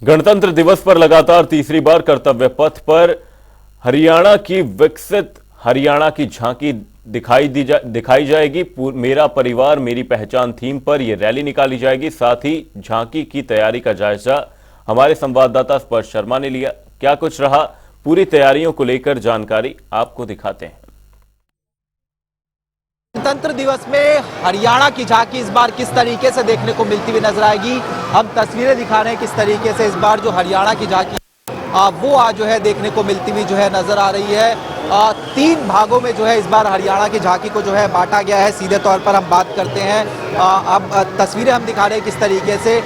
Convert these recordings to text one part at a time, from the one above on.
गणतंत्र दिवस पर लगातार तीसरी बार कर्तव्य पथ पर हरियाणा की विकसित हरियाणा की झांकी दिखाई जाएगी। मेरा परिवार मेरी पहचान थीम पर यह रैली निकाली जाएगी। साथ ही झांकी की तैयारी का जायजा हमारे संवाददाता स्पर्श शर्मा ने लिया। क्या कुछ रहा, पूरी तैयारियों को लेकर जानकारी आपको दिखाते हैं। गणतंत्र दिवस में हरियाणा की झांकी इस बार किस तरीके से देखने को मिलती हुई नजर आएगी। हम तस्वीरें दिखा रहे हैं किस तरीके से इस बार जो हरियाणा की झांकी वो आज जो है देखने को मिलती हुई जो है नजर आ रही है। 3 भागों में जो है इस बार हरियाणा की झांकी को जो है बांटा गया है। सीधे तौर पर हम बात करते हैं, अब तस्वीरें हम दिखा रहे हैं किस तरीके से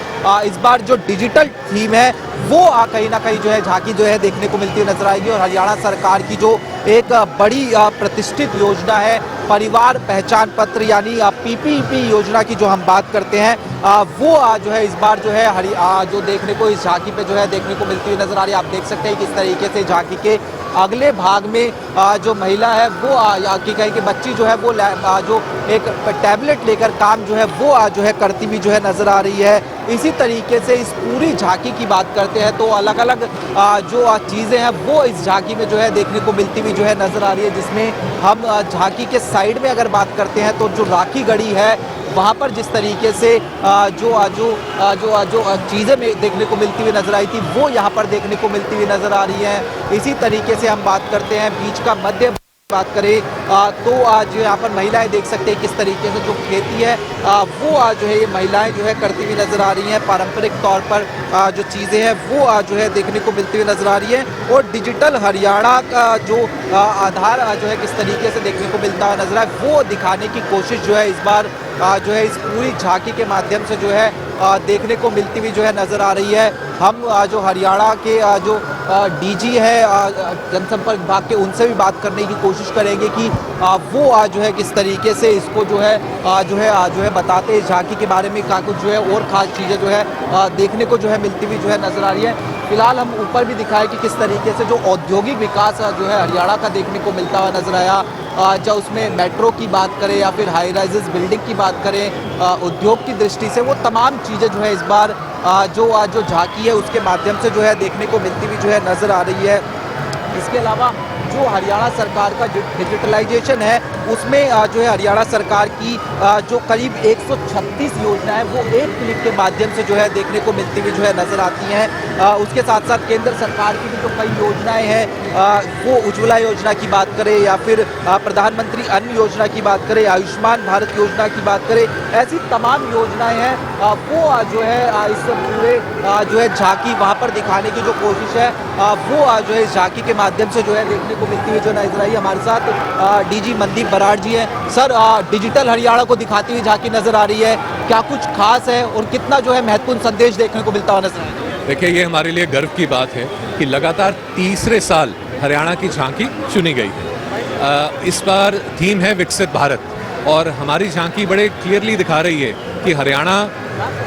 इस बार जो डिजिटल थीम है वो कहीं ना कहीं जो है झांकी जो है देखने को मिलती हुई नजर आएगी। और हरियाणा सरकार की जो एक बड़ी प्रतिष्ठित योजना है परिवार पहचान पत्र यानी PPP योजना की जो हम बात करते हैं वो जो है इस बार जो है जो देखने को इस झांकी पे जो है देखने को मिलती हुई नजर आ रही है। आप देख सकते हैं किस तरीके से झांकी के अगले भाग में जो महिला है वो कहीं की बच्ची जो है वो जो एक टैबलेट लेकर काम जो है वो जो है करती हुई जो है नजर आ रही है। इसी तरीके से इस पूरी झांकी की बात करते हैं तो अलग अलग जो चीज़ें हैं वो इस झांकी में जो है देखने को मिलती हुई जो है नजर आ रही है। जिसमें हम झांकी के साइड में अगर बात करते हैं तो जो राखी गढ़ी है वहाँ पर जिस तरीके से जो चीज़ें देखने को मिलती हुई नजर आई थी वो यहाँ पर देखने को मिलती हुई नजर आ रही है। इसी तरीके से हम बात करते हैं बीच का मध्य बात करें तो आज यहाँ पर महिलाएं देख सकते हैं किस तरीके से जो खेती है वो जो है ये महिलाएं जो है करती हुई नजर आ रही हैं। पारंपरिक तौर पर जो चीज़ें हैं वो जो है देखने को मिलती हुई नजर आ रही है। और डिजिटल हरियाणा का जो आधार जो है किस तरीके से देखने को मिलता हुआ नजर आए वो दिखाने की कोशिश जो है इस बार जो है इस पूरी झांकी के माध्यम से जो है देखने को मिलती हुई जो है नजर आ रही है। हम जो हरियाणा के जो DG है जनसंपर्क विभाग के उनसे भी बात करने की कोशिश करेंगे कि वो जो है किस तरीके से इसको जो है बताते हैं झांकी के बारे में क्या कुछ जो है और खास चीज़ें जो है देखने को जो है मिलती हुई जो है नजर आ रही है। फिलहाल हम ऊपर भी दिखाएं कि किस तरीके से जो औद्योगिक विकास जो है हरियाणा का देखने को मिलता हुआ नजर आया। जब उसमें मेट्रो की बात करें या फिर हाई राइजेस बिल्डिंग की बात करें उद्योग की दृष्टि से वो तमाम चीज़ें जो है इस बार जो झांकी है उसके माध्यम से जो है देखने को मिलती हुई जो है नज़र आ रही है। इसके अलावा जो हरियाणा सरकार का डिजिटलाइजेशन है उसमें जो है हरियाणा सरकार की जो करीब 136 योजनाएं वो एक क्लिक के माध्यम से जो है देखने को मिलती हुई जो है नज़र आती हैं। उसके साथ साथ केंद्र सरकार की भी जो कई योजनाएं हैं वो उज्ज्वला योजना की बात करें या फिर प्रधानमंत्री अन्न योजना की बात करें, आयुष्मान भारत योजना की बात करें, ऐसी तमाम योजनाएं हैं वो जो है इस पूरे जो है झांकी वहाँ पर दिखाने की जो कोशिश है वो जो है इस झांकी के माध्यम से जो है देखने को मिलती हुई जो नजर आई। हमारे साथ DG मनदीप बराड़ जी हैं। सर, डिजिटल हरियाणा को दिखाती हुई झांकी नजर आ रही है, क्या कुछ खास है और कितना जो है महत्वपूर्ण संदेश देखने को मिलता हुआ नजर आ रहा है? देखिए, ये हमारे लिए गर्व की बात है कि लगातार तीसरे साल हरियाणा की झांकी चुनी गई है। इस बार थीम है विकसित भारत और हमारी झांकी बड़े क्लियरली दिखा रही है कि हरियाणा,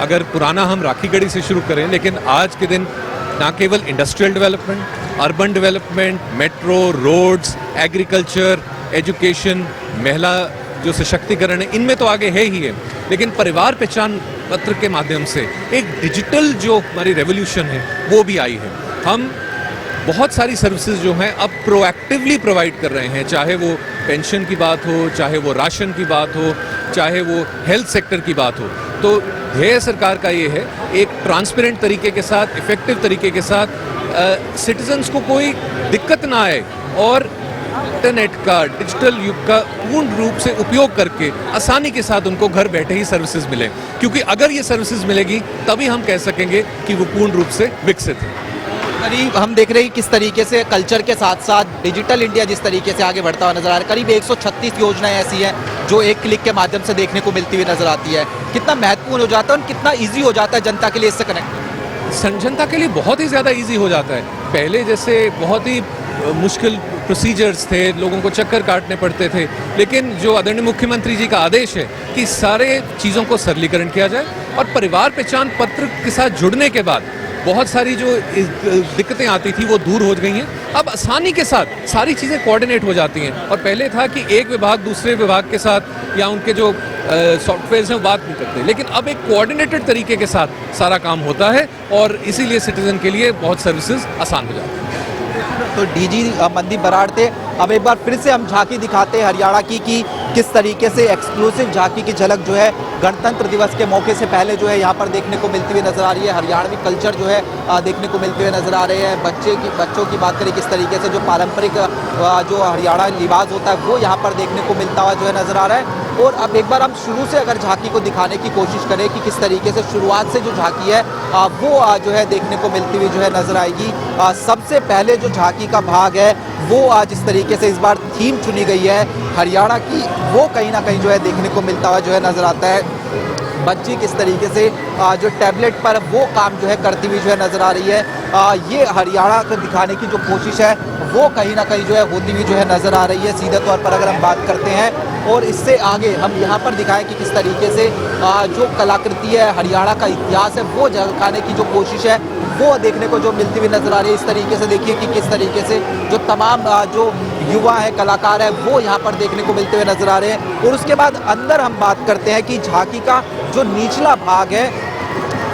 अगर पुराना हम राखी गढ़ी से शुरू करें, लेकिन आज के दिन ना केवल industrial development, urban development, metro, roads, agriculture, education, महिला जो सशक्तिकरण है, इनमें तो आगे है ही है, लेकिन परिवार पहचान पत्र के माध्यम से एक डिजिटल जो हमारी रेवोल्यूशन है वो भी आई है। हम बहुत सारी सर्विसेज जो हैं अब प्रोएक्टिवली प्रोवाइड कर रहे हैं, चाहे वो पेंशन की बात हो, चाहे वो राशन की बात हो, चाहे वो हेल्थ सेक्टर की बात हो। तो ध्येय सरकार का ये है एक ट्रांसपेरेंट तरीके के साथ, इफेक्टिव तरीके के साथ सिटीजन्स को कोई दिक्कत ना आए और इंटरनेट का, डिजिटल युग का पूर्ण रूप से उपयोग करके आसानी के साथ उनको घर बैठे ही सर्विसेज मिले, क्योंकि अगर ये सर्विसेज मिलेगी तभी हम कह सकेंगे कि वो पूर्ण रूप से विकसित है। करीब हम देख रहे हैं किस तरीके से कल्चर के साथ साथ डिजिटल इंडिया जिस तरीके से आगे बढ़ता हुआ नजर आ रहा है। करीब 136 योजनाएं ऐसी हैं जो एक क्लिक के माध्यम से देखने को मिलती हुई नजर आती है। कितना महत्वपूर्ण हो जाता है और कितना ईजी हो जाता है जनता के लिए इससे कनेक्ट? जनता के लिए बहुत ही ज़्यादा ईजी हो जाता है। पहले जैसे बहुत ही मुश्किल प्रोसीजर्स थे, लोगों को चक्कर काटने पड़ते थे, लेकिन जो आदरणीय मुख्यमंत्री जी का आदेश है कि सारे चीज़ों को सरलीकरण किया जाए और परिवार पहचान पत्र के साथ जुड़ने के बाद बहुत सारी जो दिक्कतें आती थी वो दूर हो गई हैं। अब आसानी के साथ सारी चीज़ें कोऑर्डिनेट हो जाती हैं। और पहले था कि एक विभाग दूसरे विभाग के साथ या उनके जो सॉफ्टवेयर हैं बात नहीं करते, लेकिन अब एक कोऑर्डिनेटेड तरीके के साथ सारा काम होता है और इसीलिए सिटीजन के लिए बहुत सर्विसेज आसान हो जाती हैं। तो डीजी मनदीप बराड़ थे। अब एक बार फिर से हम झांकी दिखाते हैं हरियाणा की कि किस तरीके से एक्सक्लूसिव झांकी की झलक जो है गणतंत्र दिवस के मौके से पहले जो है यहाँ पर देखने को मिलती हुई नजर आ रही है। हरियाणवी कल्चर जो है देखने को मिलते हुए नजर आ रहे हैं। बच्चों की बात करें किस तरीके से जो पारंपरिक जो हरियाणा लिबास होता है वो यहाँ पर देखने को मिलता हुआ जो है नजर आ रहा है। और अब एक बार हम शुरू से अगर झांकी को दिखाने की कोशिश करें कि किस तरीके से शुरुआत से जो झांकी है वो जो है देखने को मिलती हुई जो है नजर आएगी। सबसे पहले जो झांकी का भाग है वो जिस तरीके से इस बार थीम चुनी गई है हरियाणा की, वो कहीं ना कहीं जो है देखने को मिलता हुआ जो है नजर आता है। बच्ची किस तरीके से जो टैबलेट पर वो काम जो है करती हुई जो है नजर आ रही है। ये हरियाणा को दिखाने की जो कोशिश है वो कहीं ना कहीं जो है होती हुई जो है नजर आ रही है सीधे तौर पर अगर हम बात करते हैं। और इससे आगे हम यहाँ पर दिखाएं कि किस तरीके से जो कलाकृति है हरियाणा का इतिहास है वो दिखाने की जो कोशिश है वो देखने को जो मिलती हुई नजर आ रही है। इस तरीके से देखिए कि किस तरीके से जो तमाम जो युवा है कलाकार है वो यहाँ पर देखने को मिलते हुए नजर आ रहे हैं। और उसके बाद अंदर हम बात करते हैं कि झांकी का जो निचला भाग है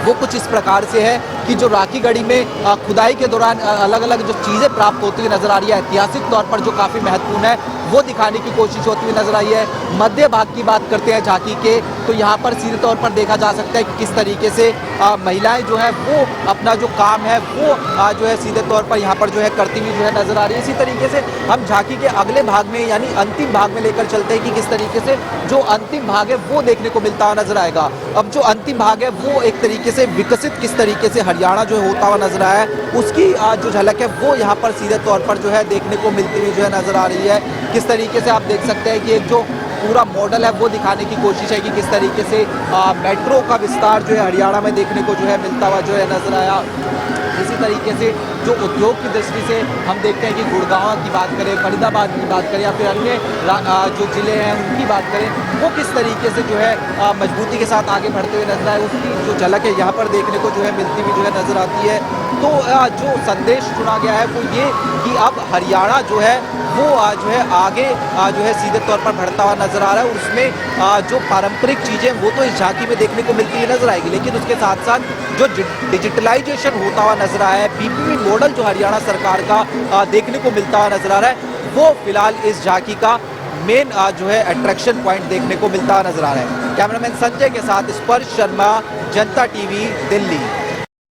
वो कुछ इस प्रकार से है कि जो राखी गढ़ी में खुदाई के दौरान अलग अलग जो चीज़ें प्राप्त होती हुई नजर आ रही है ऐतिहासिक तौर पर जो काफ़ी महत्वपूर्ण है वो दिखाने की कोशिश होती हुई नजर आई है। मध्य भाग की बात करते हैं झांकी के तो यहाँ पर सीधे तौर पर देखा जा सकता है कि किस तरीके से महिलाएं जो है वो अपना जो काम है वो जो है सीधे तौर पर यहाँ पर जो है करती हुई जो है नजर आ रही है। इसी तरीके से हम झांकी के अगले भाग में यानी अंतिम भाग में लेकर चलते हैं कि किस तरीके से जो अंतिम भाग है वो देखने को मिलता हुआ नजर आएगा। अब जो अंतिम भाग है वो एक तरीके से विकसित किस तरीके से हरियाणा जो होता हुआ नजर आया है उसकी जो झलक है वो यहाँ पर सीधे तौर पर जो है देखने को मिलती हुई जो है नजर आ रही है। किस तरीके से आप देख सकते हैं कि एक जो पूरा मॉडल है वो दिखाने की कोशिश है कि किस तरीके से मेट्रो का विस्तार जो है हरियाणा में देखने को जो है मिलता हुआ जो है नजर आया। इसी तरीके से जो उद्योग की दृष्टि से हम देखते हैं कि गुड़गांव की बात करें, फरीदाबाद की बात करें या फिर अन्य जो ज़िले हैं उनकी बात करें वो किस तरीके से जो है मजबूती के साथ आगे बढ़ते हुए नजर आए उसकी जो झलक है यहाँ पर देखने को जो है मिलती हुई जो है नजर आती है। तो जो संदेश चुना गया है वो ये कि अब हरियाणा जो है वो जो है आगे जो है सीधे तौर पर बढ़ता हुआ नजर आ रहा है। और उसमें जो पारंपरिक चीज़ें वो तो इस झांकी में देखने को मिलती हुई नजर आएगी, लेकिन उसके साथ साथ जो डिजिटलाइजेशन होता हुआ नजर आया है, पीपीपी मॉडल जो हरियाणा सरकार का देखने को मिलता हुआ नजर आ रहा है वो फिलहाल इस झांकी का मेन जो है अट्रैक्शन पॉइंट देखने को मिलता हुआ नजर आ रहा है। कैमरामैन संजय के साथ स्पर्श शर्मा, जनता टीवी, दिल्ली।